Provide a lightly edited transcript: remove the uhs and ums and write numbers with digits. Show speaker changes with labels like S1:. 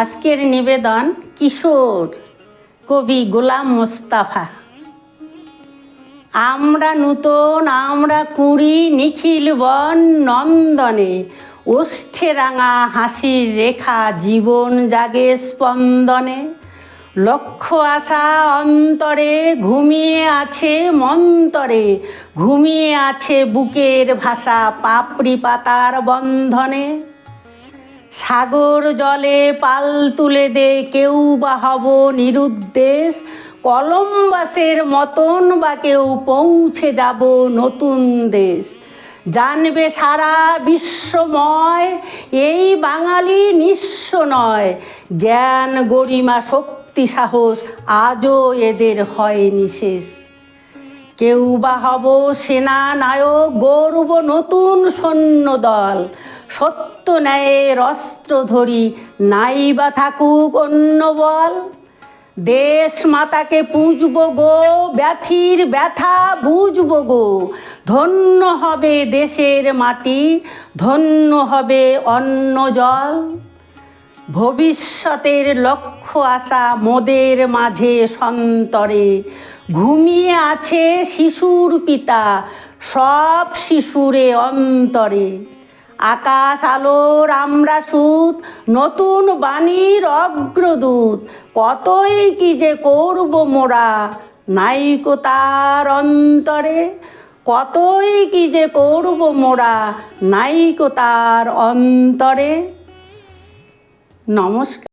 S1: আজকের নিবেদন কিশোর কবি গোলাম মোস্তফা। আমরা নূতন আমরা কুড়ি নিখিল বন নন্দনে, ওষ্ঠে রাঙা হাসির রেখা জীবন জাগে স্পন্দনে। লক্ষ্য আশা অন্তরে ঘুমিয়ে আছে মন্তরে, ঘুমিয়ে আছে বুকের ভাষা পাপড়ি পাতার বন্ধনে। সাগর জলে পাল তুলে দে কেউ বা হব নিরুদ্দেশ, কলম্বাসের মতন বা কেউ পৌঁছে যাব নতুন দেশ। জানবে সারা বিশ্বময় এই বাঙালি নিঃস্ব নয়, জ্ঞান গরিমা শক্তি সাহস আজও এদের হয়নি শেষ। কেউ বা হব সেনা নায়ক গর্ব নতুন সৈন্যদল, সত্য ন্যায়ের অস্ত্র ধরি নাই বা থাকুক অন্য বল। দেশ মাতাকে পুজব গো ব্যথির ব্যথা বুঝব গো, ধন্য হবে দেশের মাটি ধন্য হবে অন্ন জল। ভবিষ্যতের লক্ষ্য আশা মোদের মাঝে সন্তরে, ঘুমিয়ে আছে শিশুর পিতা সব শিশুরে অন্তরে। আকাশ আলোর আমরা সুত নতুন বাণীর অগ্রদূত, কতই কি যে করব মোরা নাইকো তার অন্তরে। কতই কি যে করব মোরা নাইকো তার অন্তরে। নমস্কার।